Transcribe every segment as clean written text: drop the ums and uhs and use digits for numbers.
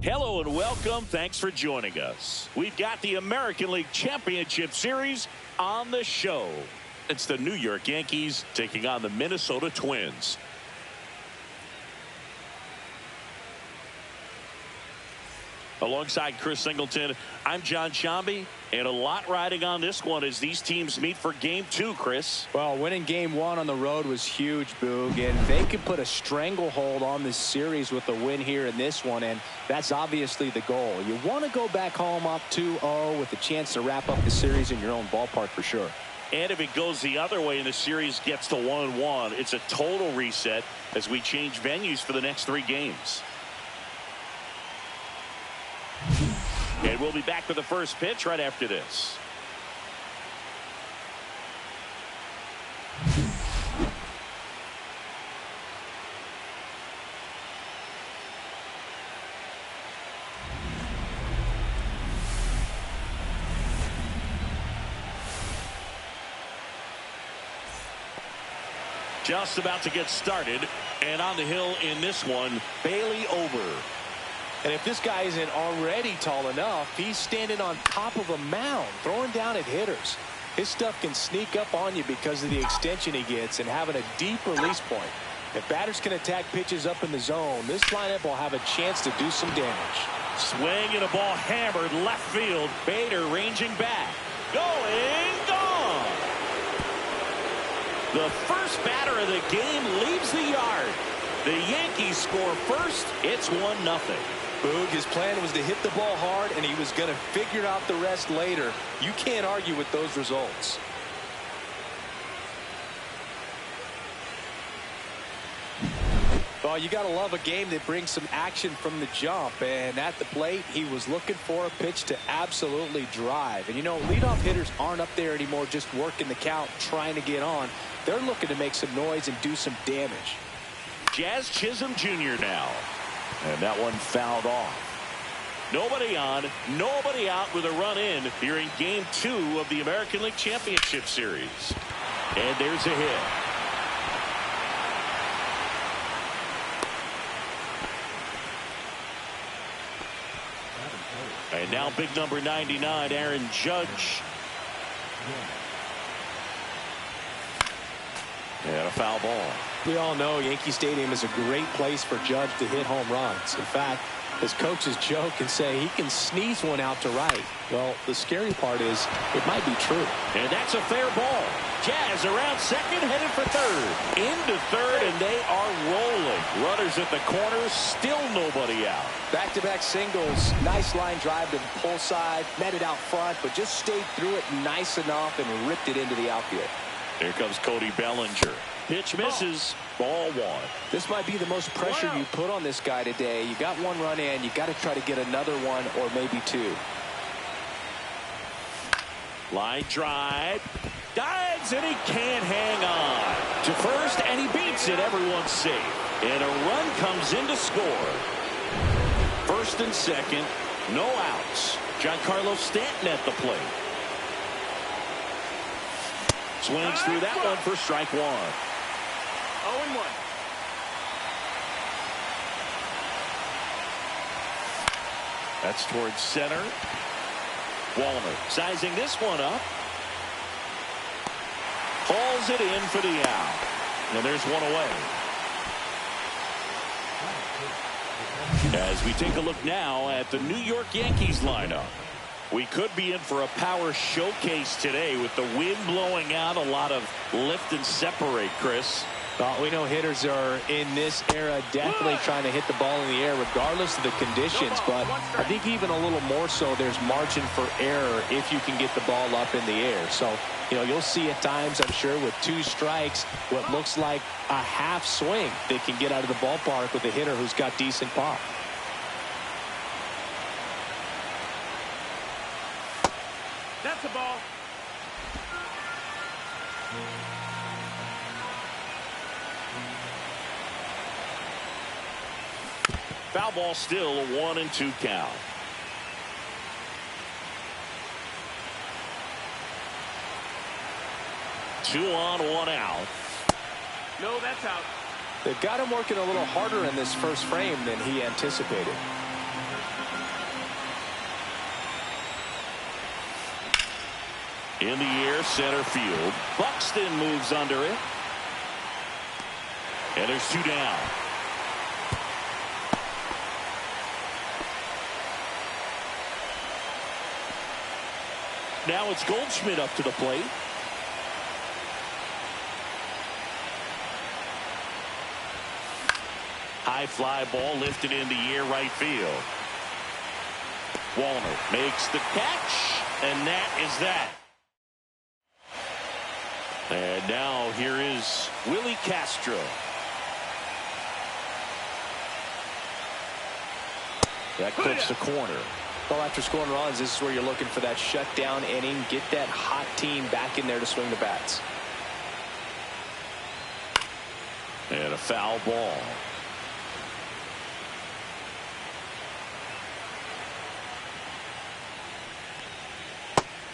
Hello and welcome. Thanks for joining us. We've got the American League Championship Series on the show. It's the New York Yankees taking on the Minnesota Twins. Alongside Chris Singleton, I'm John Shambi, and a lot riding on this one as these teams meet for Game 2, Chris. Well, winning Game 1 on the road was huge, Boog, and they could put a stranglehold on this series with a win here in this one, and that's obviously the goal. You want to go back home up 2-0 with a chance to wrap up the series in your own ballpark for sure. And if it goes the other way and the series gets to 1-1, it's a total reset as we change venues for the next 3 games. And we'll be back with the first pitch right after this. Just about to get started, and on the hill in this one, Bailey over. And if this guy isn't already tall enough, he's standing on top of a mound, throwing down at hitters. His stuff can sneak up on you because of the extension he gets and having a deep release point. If batters can attack pitches up in the zone, this lineup will have a chance to do some damage. Swing and a ball hammered left field. Bader ranging back. Going, gone. The first batter of the game leaves the yard. The Yankees score first. It's 1-0. Boog, his plan was to hit the ball hard, and he was going to figure out the rest later. You can't argue with those results. Well, you got to love a game that brings some action from the jump. And at the plate, he was looking for a pitch to absolutely drive. And, you know, leadoff hitters aren't up there anymore just working the count, trying to get on. They're looking to make some noise and do some damage. Jazz Chisholm Jr. now. And that one fouled off. Nobody on, nobody out with a run in here in Game 2 of the American League Championship Series. And there's a hit. And now big number 99, Aaron Judge. And a foul ball. We all know Yankee Stadium is a great place for Judge to hit home runs. In fact, his coaches joke and say he can sneeze one out to right. Well, the scary part is it might be true. And that's a fair ball. Jazz around second, headed for third. Into third, and they are rolling. Runners at the corner, still nobody out. Back-to-back singles. Nice line drive to the pull side. Met it out front, but just stayed through it nice enough and ripped it into the outfield. Here comes Cody Bellinger. Pitch misses. Ball 1. This might be the most pressure you put on this guy today. You got one run in. You got to try to get another one or maybe 2. Line drive. Dives, and he can't hang on. To first, and he beats it. Everyone's safe. And a run comes in to score. First and second. No outs. Giancarlo Stanton at the plate. Swings through that one for strike 1. 0-1. That's towards center. Wallner sizing this one up. Hauls it in for the out. And there's one away. As we take a look now at the New York Yankees lineup. We could be in for a power showcase today with the wind blowing out, a lot of lift and separate, Chris. We know hitters are in this era definitely trying to hit the ball in the air regardless of the conditions, but I think even a little more so there's margin for error if you can get the ball up in the air. So, you know, you'll see at times, I'm sure, with 2 strikes, what looks like a half swing they can get out of the ballpark with a hitter who's got decent pop. That's a ball. Foul ball, still a 1-2 count. 2 on, 1 out. No, that's out. They've got him working a little harder in this first frame than he anticipated. In the air, center field. Buxton moves under it. And there's 2 down. Now it's Goldschmidt up to the plate. High fly ball lifted in the air, right field. Wallner makes the catch, and that is that. And now here is Willie Castro. That clips the corner. Well, after scoring runs, this is where you're looking for that shutdown inning. Get that hot team back in there to swing the bats. And a foul ball.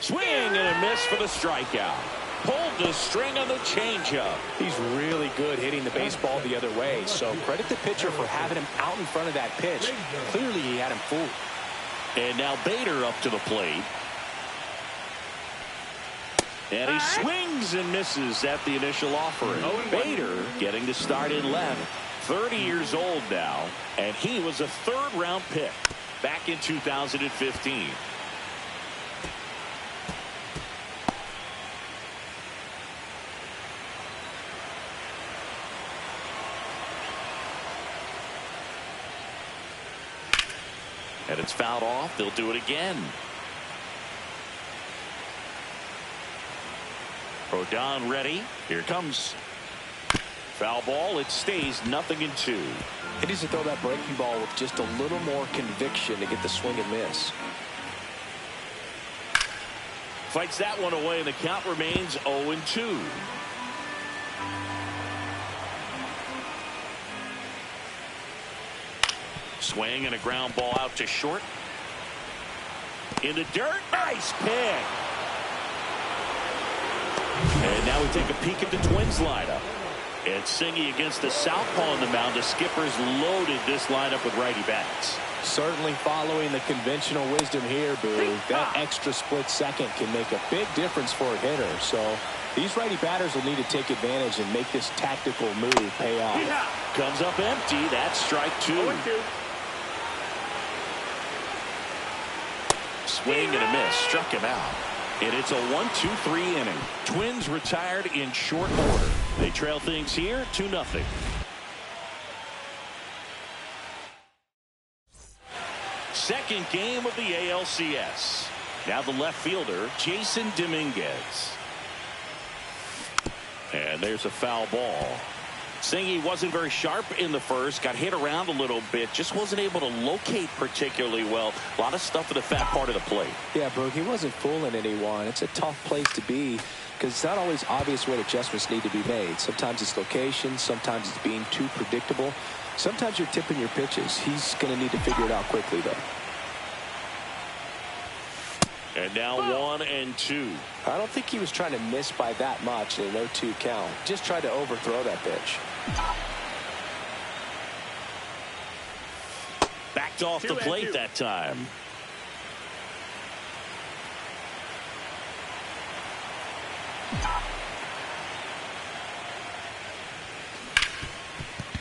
Swing and a miss for the strikeout. Pulled the string on the changeup. He's really good hitting the baseball the other way, so credit the pitcher for having him out in front of that pitch. Clearly he had him fooled. And now Bader up to the plate. And he swings and misses at the initial offering. Bader getting the start in left. 30 years old now, and he was a 3rd-round pick back in 2015. And it's fouled off. They'll do it again. Rodon ready. Here comes. Foul ball. It stays 0-2. He needs to throw that breaking ball with just a little more conviction to get the swing and miss. Fights that one away, and the count remains 0-2. Swing and a ground ball out to short. In the dirt. Nice pick. And now we take a peek at the Twins lineup. And Singy against the southpaw on the mound. The Skippers loaded this lineup with righty bats. Certainly following the conventional wisdom here, Boo. That extra split second can make a big difference for a hitter. So these righty batters will need to take advantage and make this tactical move pay off. Comes up empty. That's strike 2. Swing and a miss. Struck him out. And it's a 1-2-3 inning. Twins retired in short order. They trail things here 2-0. Second game of the ALCS. Now the left fielder, Jason Dominguez. And there's a foul ball. Singy wasn't very sharp in the first. Got hit around a little bit. Just wasn't able to locate particularly well. A lot of stuff in the fat part of the plate. Yeah, Brooke, he wasn't fooling anyone. It's a tough place to be because it's not always obvious what adjustments need to be made. Sometimes it's location. Sometimes it's being too predictable. Sometimes you're tipping your pitches. He's going to need to figure it out quickly, though. And now 1-2. I don't think he was trying to miss by that much in a 0-2 count. Just tried to overthrow that pitch. Backed off the plate that time.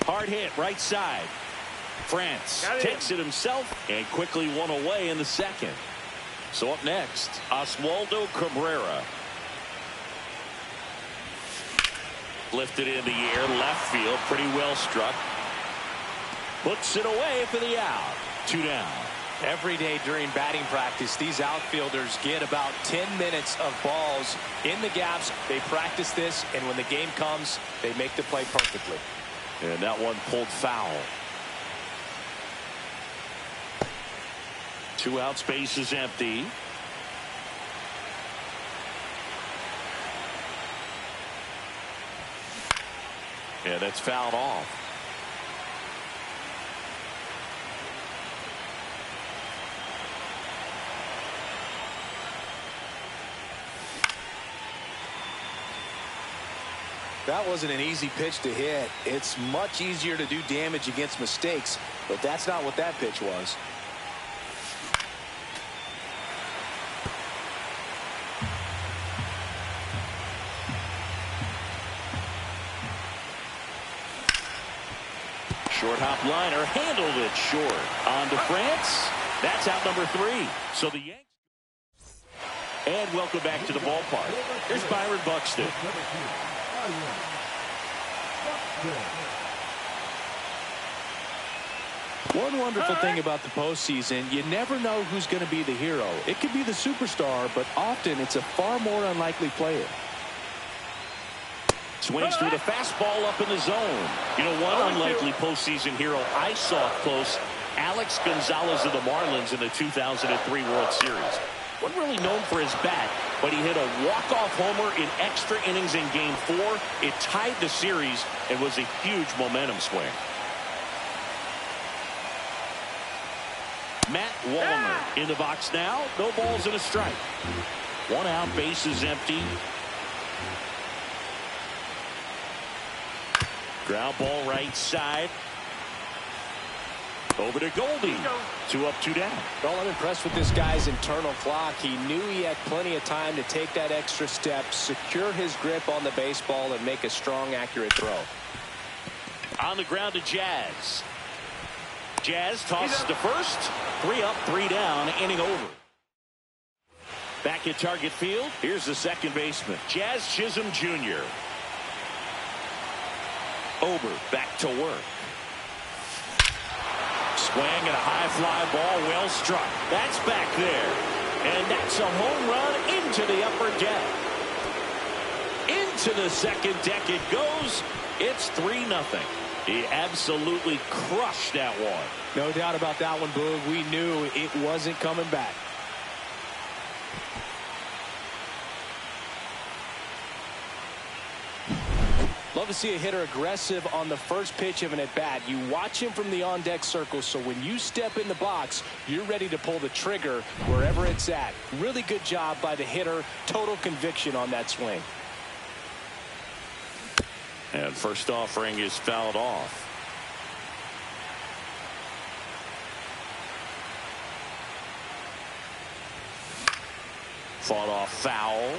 Hard hit right side. France takes it himself and quickly won away in the second. So up next, Oswaldo Cabrera. Lifted in the air, left field, pretty well struck. Puts it away for the out. 2 down. Every day during batting practice, these outfielders get about 10 minutes of balls in the gaps. They practice this, and when the game comes, they make the play perfectly. And that one pulled foul. 2 out, space is empty. And it's fouled off. That wasn't an easy pitch to hit. It's much easier to do damage against mistakes, but that's not what that pitch was. Short hop liner handled it short. On to France. That's out number 3. So the Yankees. And welcome back to the ballpark. Here's Byron Buxton. One wonderful thing about the postseason, you never know who's going to be the hero. It could be the superstar, but often it's a far more unlikely player. Swings through the fastball up in the zone. You know, one unlikely postseason hero I saw up close, Alex Gonzalez of the Marlins in the 2003 World Series. Wasn't really known for his bat, but he hit a walk-off homer in extra innings in Game 4. It tied the series and was a huge momentum swing. Matt Wallner in the box now. No balls and a strike. 1 out, bases empty. Ground ball right side. Over to Goldie. 2 up, 2 down. Well, I'm impressed with this guy's internal clock. He knew he had plenty of time to take that extra step, secure his grip on the baseball, and make a strong, accurate throw. On the ground to Jazz. Jazz tosses to first. 3 up, 3 down, inning over. Back at target field. Here's the second baseman, Jazz Chisholm Jr. Ober back to work. Swing and a high fly ball, well struck. That's back there. And that's a home run into the upper deck. Into the second deck it goes. It's 3-0. He absolutely crushed that one. No doubt about that one, Boog. We knew it wasn't coming back. Love to see a hitter aggressive on the first pitch of an at-bat. You watch him from the on-deck circle, so when you step in the box, you're ready to pull the trigger wherever it's at. Really good job by the hitter. Total conviction on that swing. And first offering is fouled off. Fought off foul.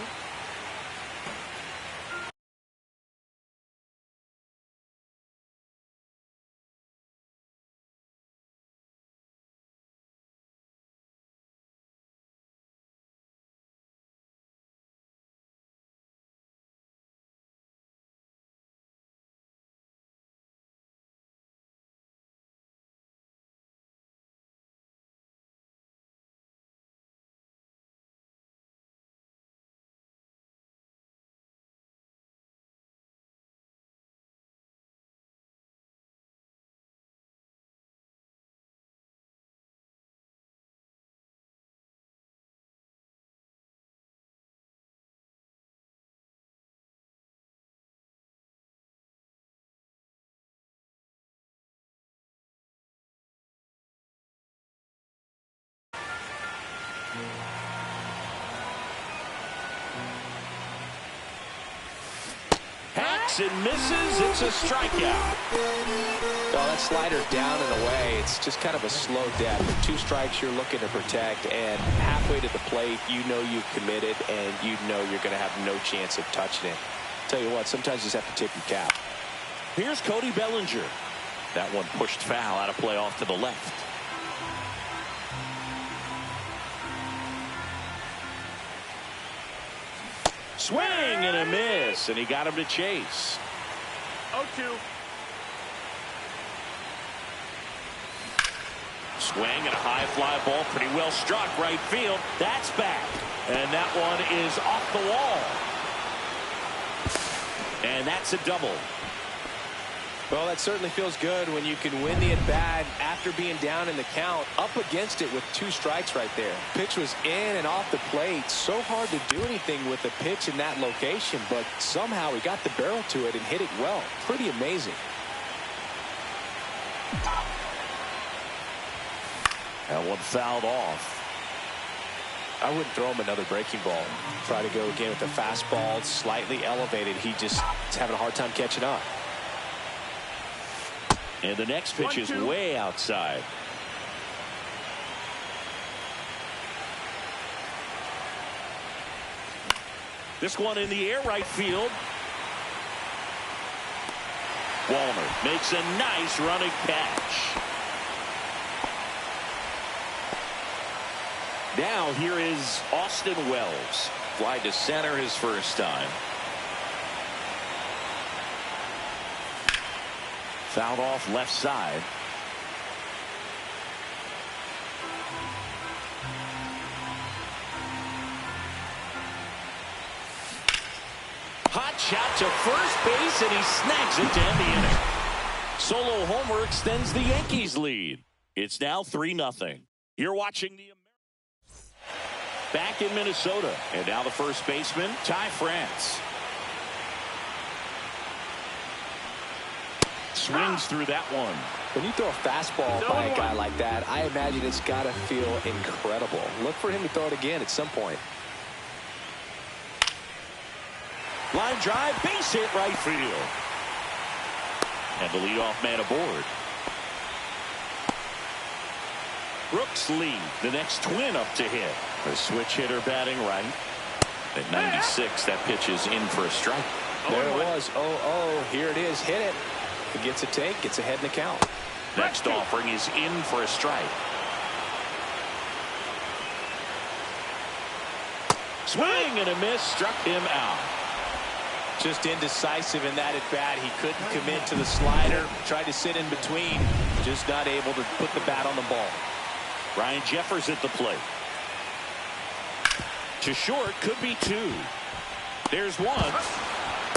Hacks and misses. It's a strikeout. Well, that slider down and away, it's just kind of a slow death. 2 strikes you're looking to protect, and halfway to the plate, you know you've committed, and you know you're going to have no chance of touching it. Tell you what, sometimes you just have to tip your cap. Here's Cody Bellinger. That one pushed foul, out of play off to the left. Swing and a miss, and he got him to chase. 0-2. Swing and a high fly ball, pretty well struck right field. That's back, and that one is off the wall. And that's a double. Well, that certainly feels good when you can win the at-bat after being down in the count, up against it with 2 strikes right there. Pitch was in and off the plate. So hard to do anything with a pitch in that location, but somehow he got the barrel to it and hit it well. Pretty amazing. That one fouled off. I wouldn't throw him another breaking ball. Try to go again with the fastball, slightly elevated. He just is having a hard time catching up. And the next pitch is way outside. This one in the air, right field. Walner makes a nice running catch. Now here is Austin Wells. Fly to center his first time. Fouled off left side. Hot shot to first base, and he snags it to end the inning. Solo homer extends the Yankees lead. It's now 3-0. You're watching the back in Minnesota. And now the first baseman, Ty France. Swings through that one. When you throw a fastball by a guy like that, I imagine it's got to feel incredible. Look for him to throw it again at some point. Line drive, base hit right field. And the leadoff man aboard. Brooks Lee, the next twin up to hit. The switch hitter batting right. At 96, that pitch is in for a strike. There it was. 0-0. Here it is. Hit it. It gets a take. Gets ahead in the count. Next offering is in for a strike. Swing and a miss. Struck him out. Just indecisive in that at bat. He couldn't commit to the slider. Tried to sit in between. Just not able to put the bat on the ball. Ryan Jeffers at the plate. To short, could be two. There's one.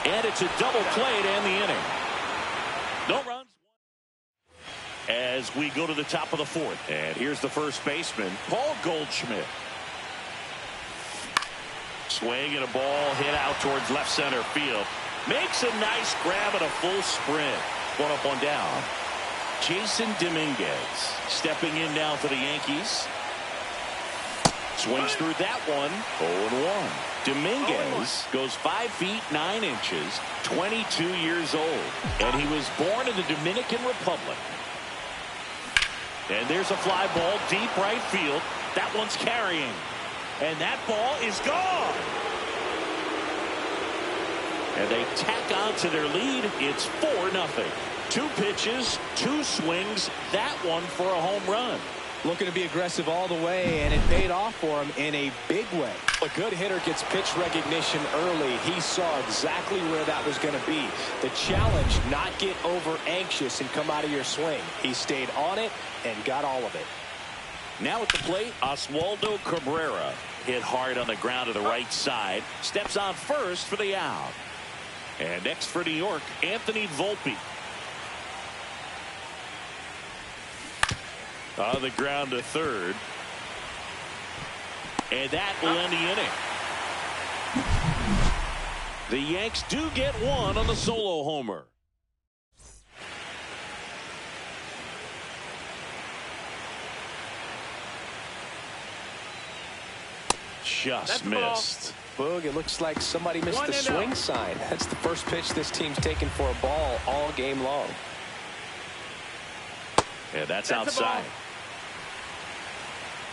And it's a double play to end the inning. No runs. As we go to the top of the fourth. And here's the first baseman, Paul Goldschmidt. Swing and a ball hit out towards left center field. Makes a nice grab and a full sprint. One up, one down. Jason Dominguez stepping in now for the Yankees. Swings through that one. 0-1. Dominguez goes 5 feet 9 inches, 22 years old. And he was born in the Dominican Republic. And there's a fly ball deep right field. That one's carrying. And that ball is gone. And they tack on to their lead. It's 4-0. 2 pitches, 2 swings. That one for a home run. Looking to be aggressive all the way, and it paid off for him in a big way. A good hitter gets pitch recognition early. He saw exactly where that was going to be. The challenge, not get over anxious and come out of your swing. He stayed on it and got all of it. Now at the plate, Oswaldo Cabrera hit hard on the ground to the right side. Steps on first for the out. And next for New York, Anthony Volpe. On the ground to third. And that will end the inning. The Yanks do get one on the solo homer. Just missed. Boog, it looks like somebody missed the swing sign. That's the first pitch this team's taken for a ball all game long. Yeah, that's outside.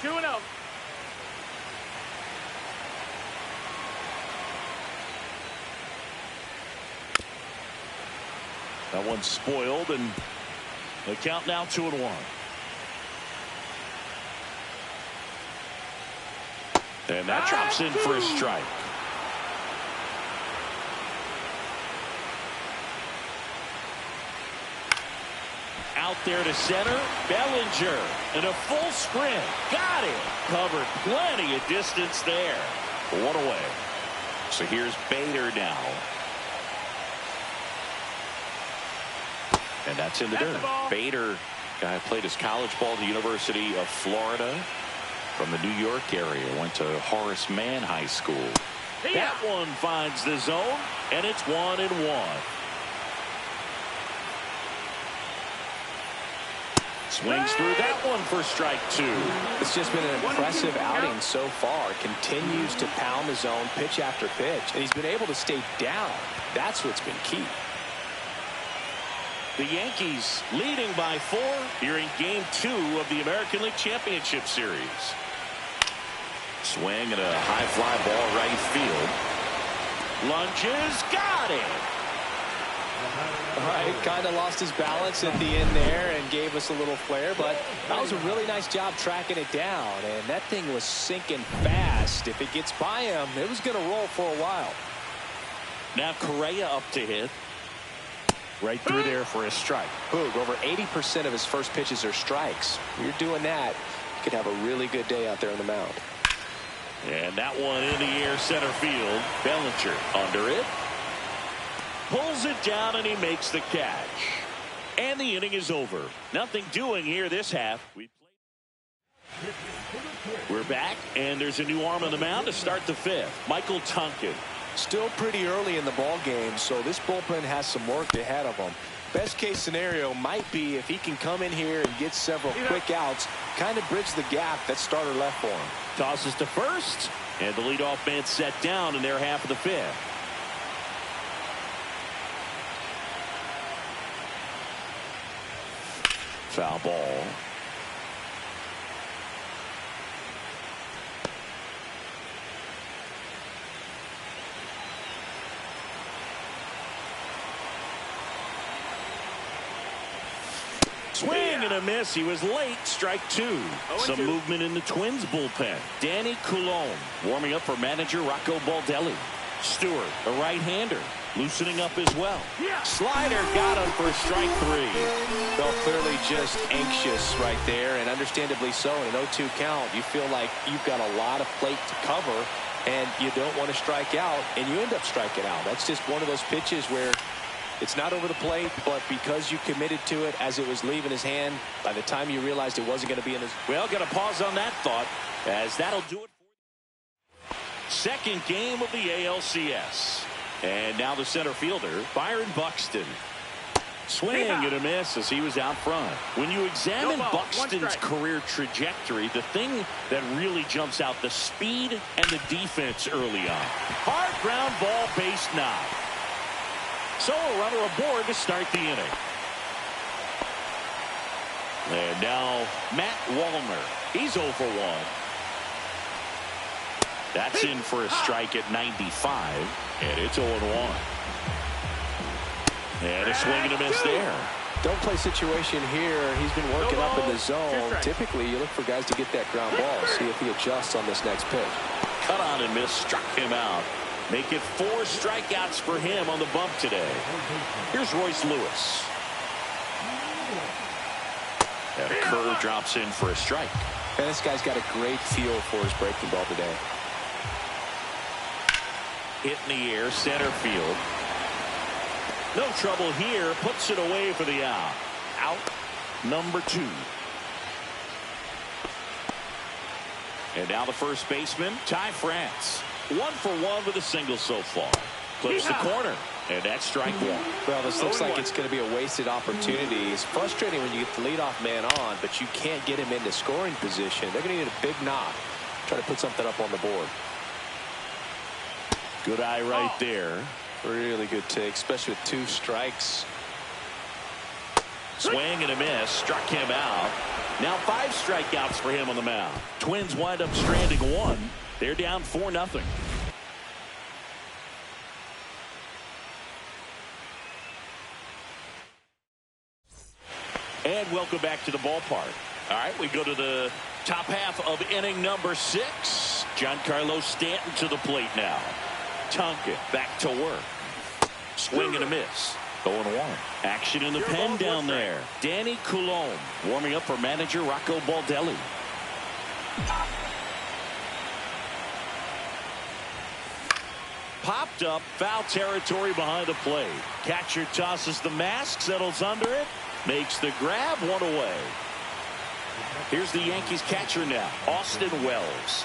2-0. That one's spoiled, and the count now 2-1. And that drops in for a strike. Out there to center, Bellinger, and a full sprint. Got it. Covered plenty of distance there. 1 away. So here's Bader now. And that's in the dirt. Bader, guy who played his college ball at the University of Florida. From the New York area, went to Horace Mann High School. That one finds the zone, and it's 1-1. Swings through that one for strike 2. It's just been an impressive outing so far. Continues to pound the zone pitch after pitch, and he's been able to stay down. That's what's been key. The Yankees leading by 4 here in Game 2 of the American League Championship Series. Swing and a high fly ball right field. Lunges, got it. All right, kind of lost his balance at the end there and gave us a little flare, but that was a really nice job tracking it down, and that thing was sinking fast. If it gets by him, it was going to roll for a while. Now Correa up to hit. Right through there for a strike. Boog, over 80% of his first pitches are strikes. When you're doing that, you could have a really good day out there on the mound. And that one in the air, center field. Bellinger under it. Pulls it down, and he makes the catch. And the inning is over. Nothing doing here this half. We're back, and there's a new arm on the mound to start the fifth. Michael Tonkin. Still pretty early in the ball game, so this bullpen has some work ahead of them. Best case scenario might be if he can come in here and get several quick outs, kind of bridge the gap that starter left for him. Tosses to first, and the leadoff man set down in their half of the fifth. Foul ball. Swing and a miss. He was late. Strike two. Some movement in the Twins bullpen. Danny Coulombe warming up for manager Rocco Baldelli. Stewart, a right-hander, loosening up as well. Slider got him for strike three. Well, clearly just anxious right there, and understandably so. In an 0-2 count, you feel like you've got a lot of plate to cover, and you don't want to strike out, and you end up striking out. That's just one of those pitches where it's not over the plate, but because you committed to it as it was leaving his hand, by the time you realized it wasn't going to be in his... Well, got to pause on that thought, as that'll do it. Second game of the ALCS. And now the center fielder, Byron Buxton. Swing and a miss as he was out front. When you examine Buxton's career trajectory, the thing that really jumps out, the speed and the defense early on. Hard ground ball, base knock. So a runner aboard to start the inning. And now Matt Wallner. He's 0 for 1. That's in for a strike at 95. And it's 0-1. And a swing and a miss there. Don't play situation here. He's been working up in the zone. Typically, you look for guys to get that ground ball. See if he adjusts on this next pitch. Cut on and miss. Struck him out. Make it 4 strikeouts for him on the bump today. Here's Royce Lewis. And a curve drops in for a strike. And this guy's got a great feel for his breaking ball today. Hit in the air, center field. No trouble here. Puts it away for the out. Out number 2. And now the first baseman, Ty France. 1 for 1 with a single so far. Clips the corner, and that's strike 1. Well, this looks like it's going to be a wasted opportunity. It's frustrating when you get the leadoff man on, but you can't get him into scoring position. They're going to need a big knock. Try to put something up on the board. Good eye right there. Really good take, especially with 2 strikes. Swing and a miss. Struck him out. Now 5 strikeouts for him on the mound. Twins wind up stranding 1. They're down 4-0. And welcome back to the ballpark. All right, we go to the top half of inning number 6. Giancarlo Stanton to the plate now. Tonkin back to work. Swing and a miss. 0-1. Action in the pen down there. Danny Coulombe warming up for manager Rocco Baldelli. Popped up, foul territory behind the plate. Catcher tosses the mask, settles under it, makes the grab, 1 away. Here's the Yankees catcher now, Austin Wells.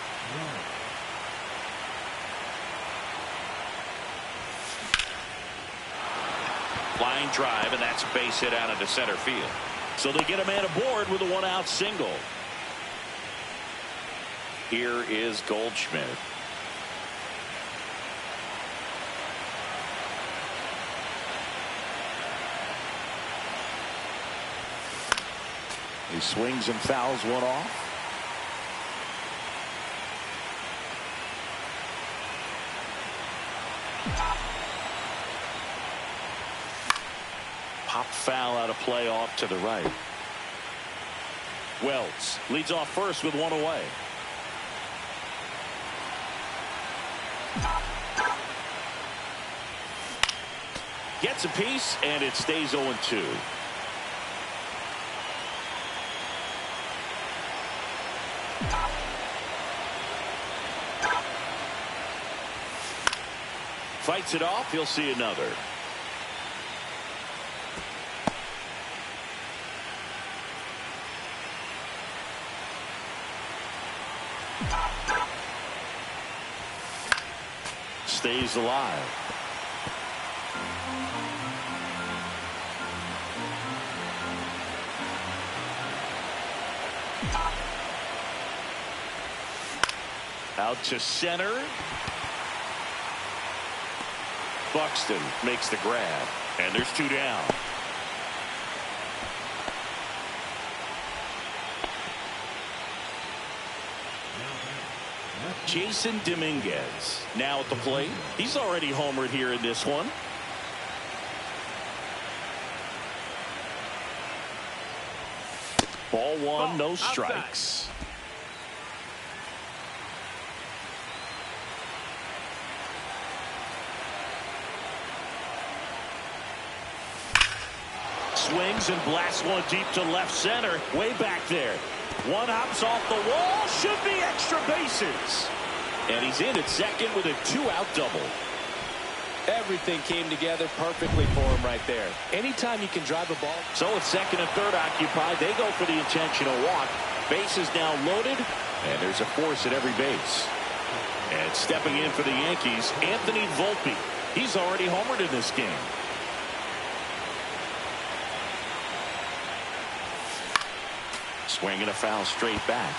Line drive, and that's a base hit out into center field. So they get a man aboard with a 1-out single. Here is Goldschmidt. He swings and fouls one off. pop foul out of play off to the right. Wells leads off first with one away. Gets a piece, and it stays 0-2. Fights it off. He'll see another. Stays alive. Out to center. Buxton makes the grab, and there's two down. Jason Dominguez now at the plate. He's already homered here in this one. Ball one, no strikes. Swings and blasts one deep to left center. Way back there. One hops off the wall. Should be extra bases. And he's in at second with a two-out double. Everything came together perfectly for him right there. Anytime you can drive a ball. So with second and third occupied, they go for the intentional walk. Bases now loaded, and there's a force at every base. And stepping in for the Yankees, Anthony Volpe. He's already homered in this game. Swinging a foul straight back.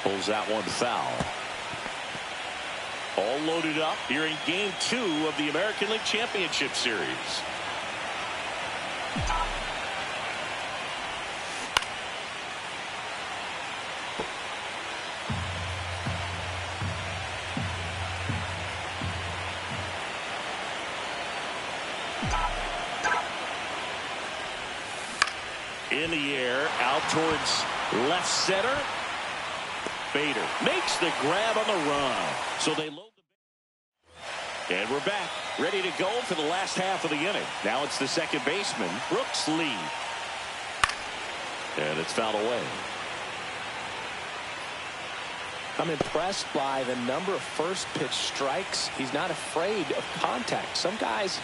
Pulls that one foul. All loaded up here in Game 2 of the American League Championship Series. In the air, out towards left center. Bader makes the grab on the run. So they load the. And we're back, ready to go for the last half of the inning. Now it's the second baseman, Brooks Lee. And it's fouled away. I'm impressed by the number of first pitch strikes. He's not afraid of contact. Some guys,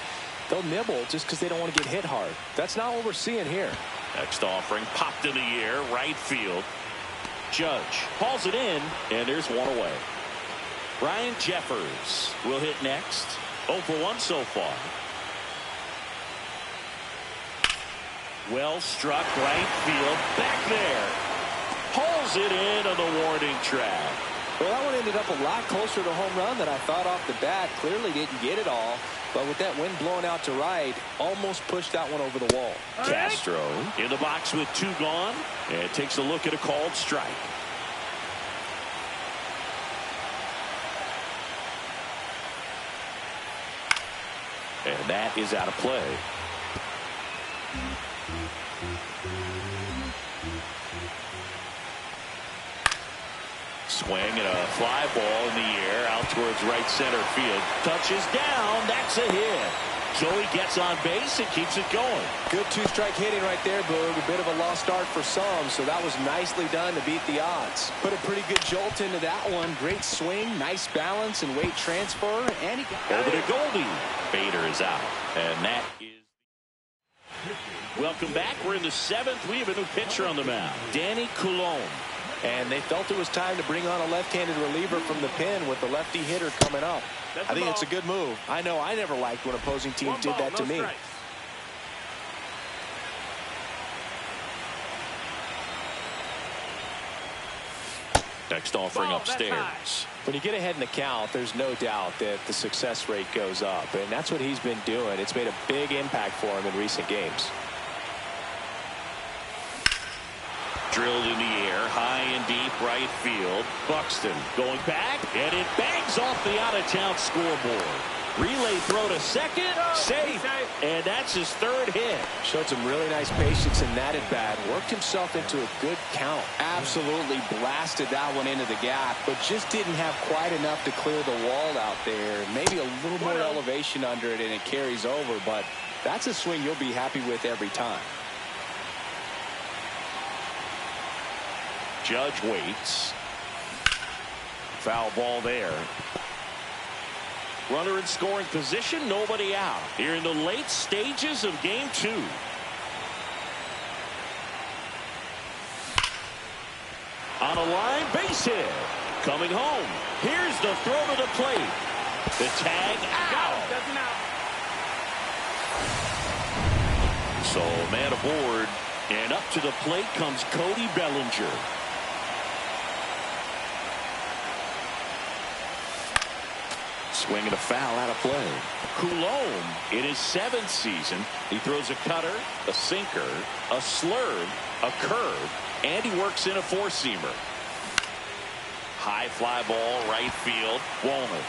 they'll nibble just because they don't want to get hit hard. That's not what we're seeing here. Next offering popped in the air, right field. Judge hauls it in, and there's one away. Ryan Jeffers will hit next. 0 for 1 so far. Well struck, right field, back there. Hauls it in on the warning track. Well, that one ended up a lot closer to home run than I thought off the bat. Clearly didn't get it all, but with that wind blowing out to right, almost pushed that one over the wall. Castro in the box with 2 gone, and takes a look at a called strike. And that is out of play. Swing and a fly ball in the air out towards right center field. Touches down. That's a hit. So he gets on base and keeps it going. Good two-strike hitting right there, Boog. A bit of a lost start for some, so that was nicely done to beat the odds. Put a pretty good jolt into that one. Great swing, nice balance and weight transfer, and he got over to Goldie. Bader is out, and that is. Welcome back. We're in the 7th. We have a new pitcher on the mound, Danny Coulombe. And they felt it was time to bring on a left-handed reliever from the pen with the lefty hitter coming up. I think it's a good move. I know I never liked when opposing teams did that to me. Next offering upstairs. When you get ahead in the count, there's no doubt that the success rate goes up, and that's what he's been doing. It's made a big impact for him in recent games. drilled in the air, high and deep right field. Buxton going back, and it bangs off the out-of-town scoreboard. Relay throw to second, safe, and that's his third hit. Showed some really nice patience in that at-bat. Worked himself into a good count. Absolutely blasted that one into the gap, but just didn't have quite enough to clear the wall out there. Maybe a little more elevation under it, and it carries over, but that's a swing you'll be happy with every time. Judge waits. Foul ball there. Runner in scoring position, nobody out. Here in the late stages of game 2. On a line, base hit. Coming home. Here's the throw to the plate. The tag out. So man aboard, and up to the plate comes Cody Bellinger. Swing and a foul out of play. Coulomb in his 7th season. He throws a cutter, a sinker, a slurve, a curve, and he works in a 4-seamer. High fly ball, right field. Walner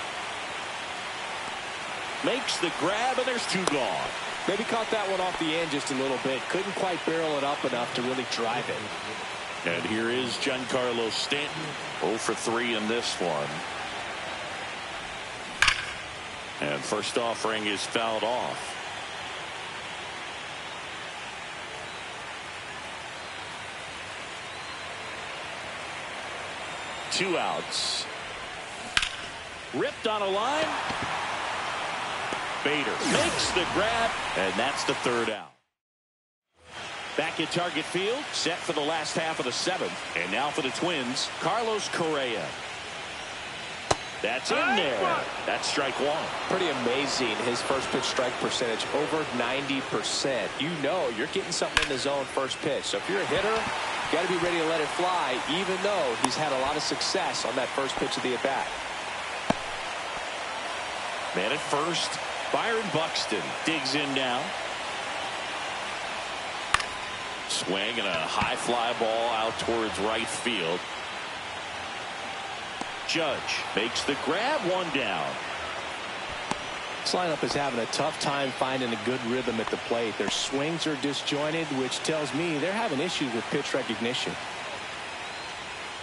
makes the grab, and there's 2 gone. Maybe caught that one off the end just a little bit. Couldn't quite barrel it up enough to really drive it. And here is Giancarlo Stanton. 0 for 3 in this one. And first offering is fouled off. Two outs. Ripped on a line. Bader makes the grab, and that's the 3rd out. Back at target field, set for the last half of the 7th. And now for the Twins, Carlos Correa. That's in there. That's strike 1. Pretty amazing. His first pitch strike percentage over 90%. You know you're getting something in the zone first pitch. So if you're a hitter, you got to be ready to let it fly, even though he's had a lot of success on that first pitch of the at-bat. Man at first, Byron Buxton digs in now. Swing and a high fly ball out towards right field. Judge makes the grab, 1 down. This lineup is having a tough time finding a good rhythm at the plate. Their swings are disjointed, which tells me they're having issues with pitch recognition.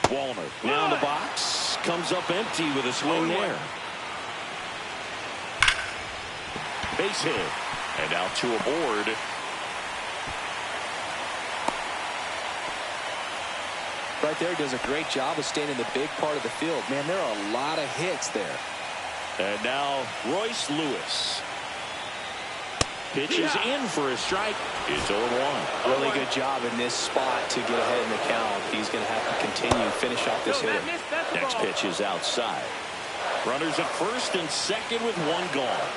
Walner down the box, comes up empty with a swing there. Base hit, and out to aboard. Right there, does a great job of staying in the big part of the field. Man, there are a lot of hits there. And now Royce Lewis pitches in for a strike. It's 0-1. Really good job in this spot to get ahead in the count. He's going to have to continue finish off this hitter. Next pitch is outside. Runners at first and second with 1 gone.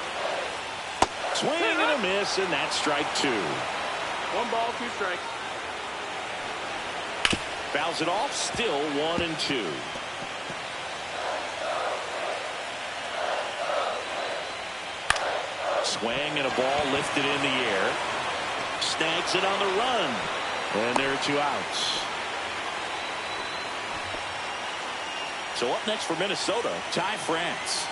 Swing and a miss, and that's strike 2. 1 ball, 2 strikes. Fouls it off, still 1-2. Swing and a ball lifted in the air. Snags it on the run. And there are 2 outs. So up next for Minnesota, Ty France.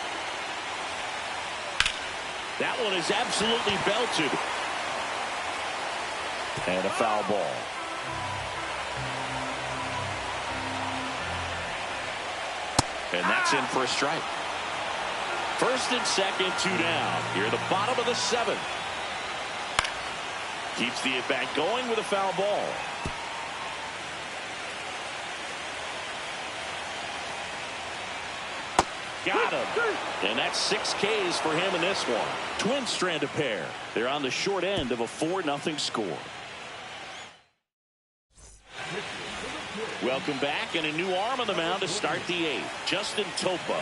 That one is absolutely belted. And a foul ball. And that's in for a strike. First and second, 2 down. Here at the bottom of the 7th. Keeps the at-bat going with a foul ball. Got him. And that's 6 Ks for him in this one. Twins strand a pair. They're on the short end of a 4-0 score. Welcome back, and a new arm on the mound to start the 8th. Justin Topa.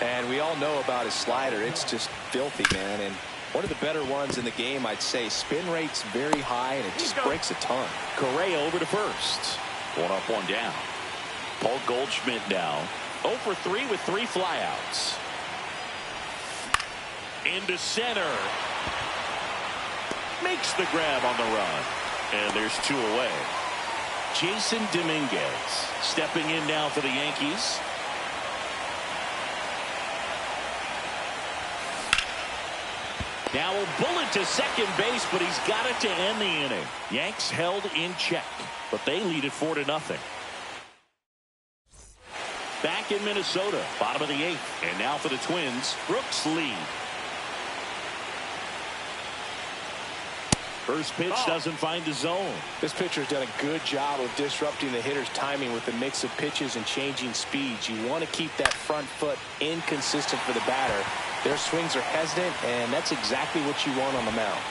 And we all know about his slider. It's just filthy, man. And one of the better ones in the game, I'd say. Spin rate's very high, and it just breaks a ton. Correa over to first. 1 up, 1 down. Paul Goldschmidt now 0 for 3 with 3 flyouts. Into center. Makes the grab on the run. And there's 2 away. Jason Dominguez stepping in now for the Yankees. Now a bullet to second base, but he's got it to end the inning. Yanks held in check, but they lead it 4-0. Back in Minnesota, bottom of the 8th. And now for the Twins, Brooks lead. First pitch doesn't find the zone. This pitcher's done a good job of disrupting the hitter's timing with the mix of pitches and changing speeds. You want to keep that front foot inconsistent for the batter. Their swings are hesitant, and that's exactly what you want on the mound.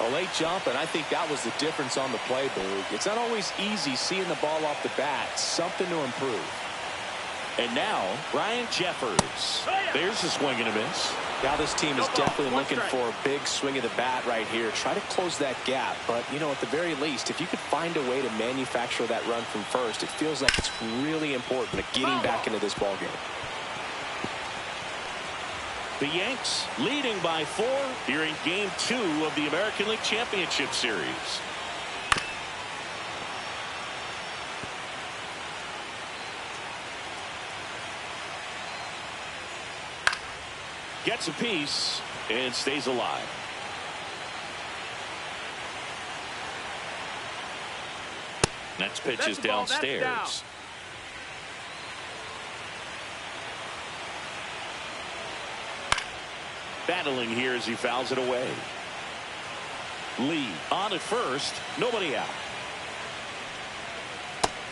A late jump, and I think that was the difference on the play, Boog. It's not always easy seeing the ball off the bat. Something to improve. And now, Ryan Jeffers. There's a swing and a miss. Now this team is definitely looking for a big swing of the bat right here. Try to close that gap. But, you know, at the very least, if you could find a way to manufacture that run from first, it feels like it's really important to getting back into this ballgame. The Yanks leading by 4 here in Game 2 of the American League Championship Series. Gets a piece and stays alive. Next pitch is downstairs. Battling here as he fouls it away. Lee on at first, nobody out.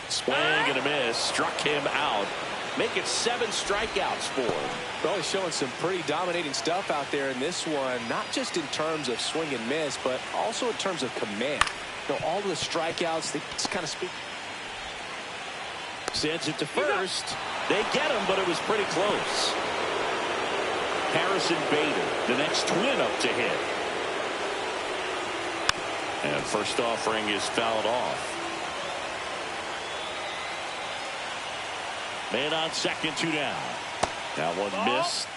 Swing and a miss, struck him out. Make it 7 strikeouts for him. Well, he's showing some pretty dominating stuff out there in this one, not just in terms of swing and miss, but also in terms of command. You know, all the strikeouts, they just kind of speak. Sends it to first. They get him, but it was pretty close. Harrison Bader, the next Twin up to hit. And first offering is fouled off. Man on second, 2 down. That one missed.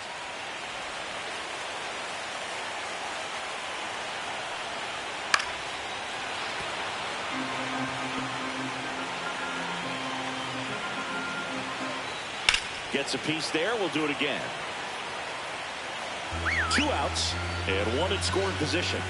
Gets a piece there. We'll do it again. 2 outs and 1 in scoring position.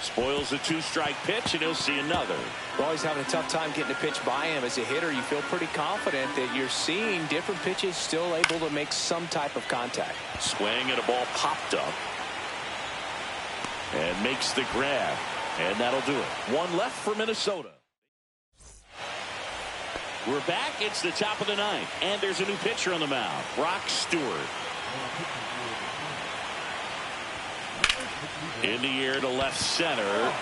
Spoils a 2-strike pitch, and he'll see another. Well, he's having a tough time getting a pitch by him. As a hitter, you feel pretty confident that you're seeing different pitches still able to make some type of contact. Swing and a ball popped up. And makes the grab. And that'll do it. 1 left for Minnesota. We're back. It's the top of the 9th. And there's a new pitcher on the mound. Brock Stewart. In the air to left center.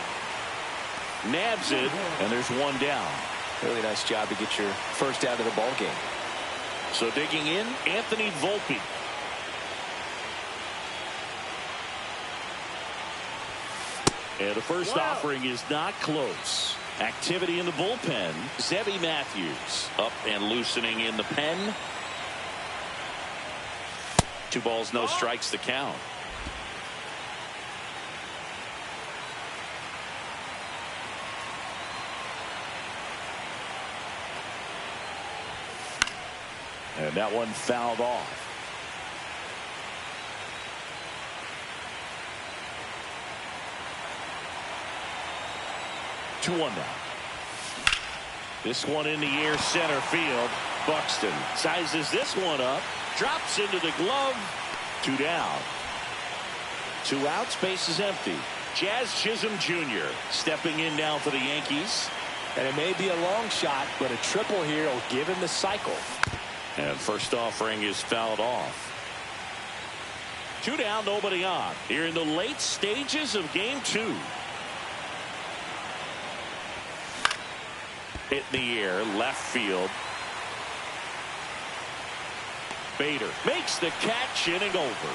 Nabs it, and there's 1 down. Really nice job to get your first out of the ball game. So digging in, Anthony Volpe. And the first offering is not close. Activity in the bullpen. Zebby Matthews up and loosening in the pen. 2 balls, no strikes to count. And that one fouled off. Two one now. This one in the air, center field. Buxton sizes this one up. Drops into the glove. 2 down. 2 outs, base is empty. Jazz Chisholm Jr. stepping in now for the Yankees. And it may be a long shot, but a triple here will give him the cycle. And first offering is fouled off. 2 down, nobody on. Here in the late stages of game 2. Hit in the air, left field. Bader makes the catch, inning over.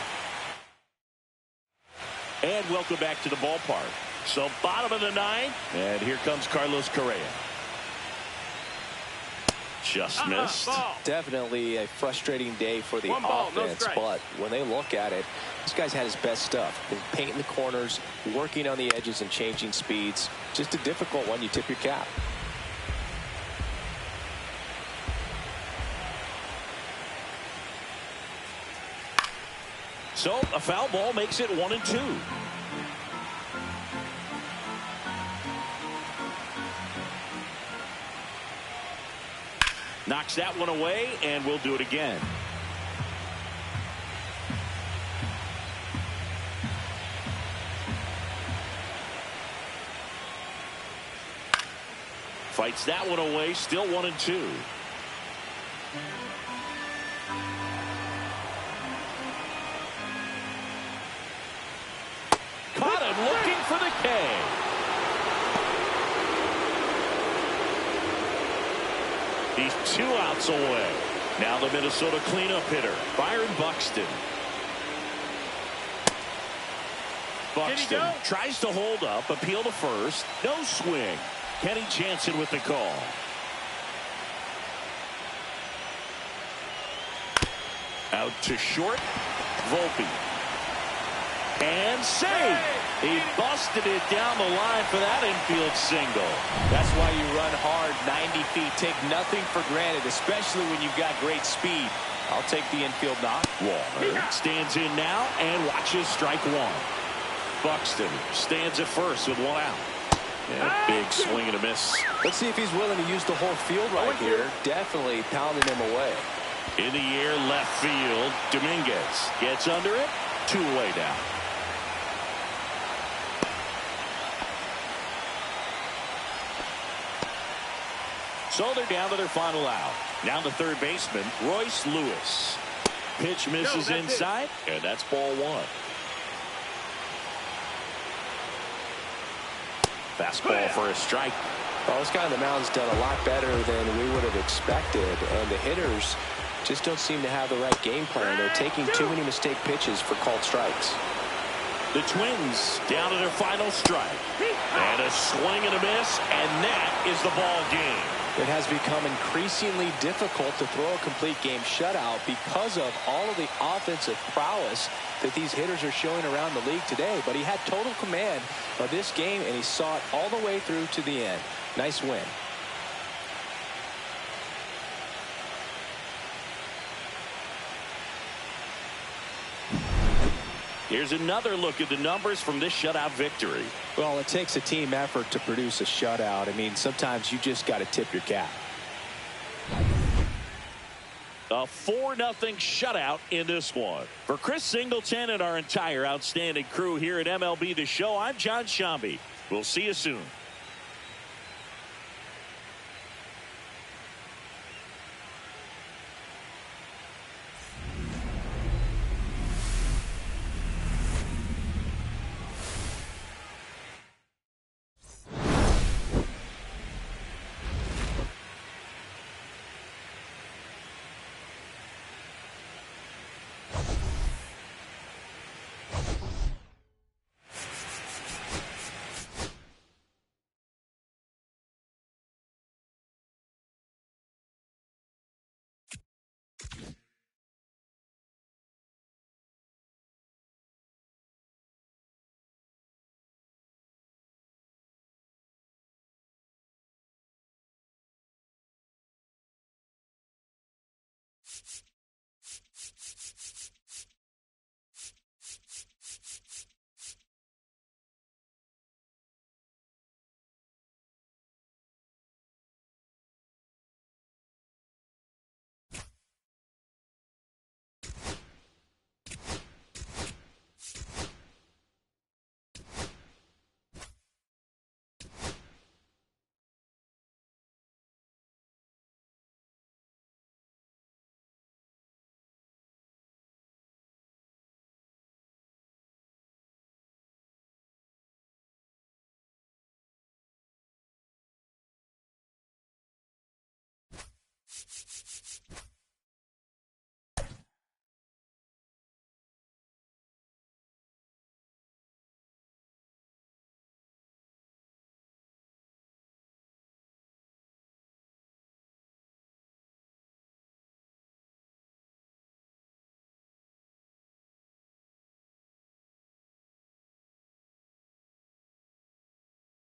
And welcome back to the ballpark. So bottom of the 9th, and here comes Carlos Correa. Just missed. Definitely a frustrating day for the offense, but when they look at it, this guy's had his best stuff. He's painting the corners, working on the edges and changing speeds. Just a difficult one. You tip your cap. So a foul ball makes it 1-2. Knocks that one away, and we'll do it again. Fights that one away, still 1-2. Caught him looking for the K. He's 2 outs away. Now the Minnesota cleanup hitter, Byron Buxton. Buxton tries to hold up, appeal to first. No swing. Kenny Jansen with the call. Out to short. Volpe. And save. He busted it down the line for that infield single. That's why you run hard 90 feet. Take nothing for granted, especially when you've got great speed. I'll take the infield knock. Warner stands in now and watches strike one. Buxton stands at first with 1 out. Yeah, big swing and a miss. Let's see if he's willing to use the whole field right here. Definitely pounding him away. In the air, left field. Dominguez gets under it. 2 away down. So they're down to their final out. Now the third baseman, Royce Lewis. Pitch misses inside, and that's ball 1. Fastball for a strike. Well, this guy on the mound's done a lot better than we would have expected, and the hitters just don't seem to have the right game plan. They're taking too many mistake pitches for called strikes. The Twins down to their final strike. And a swing and a miss, and that is the ball game. It has become increasingly difficult to throw a complete game shutout because of all of the offensive prowess that these hitters are showing around the league today. But he had total command of this game, and he saw it all the way through to the end. Nice win. Here's another look at the numbers from this shutout victory. Well, it takes a team effort to produce a shutout. I mean, sometimes you just got to tip your cap. A 4-0 shutout in this one. For Chris Singleton and our entire outstanding crew here at MLB The Show, I'm John Shambi. We'll see you soon.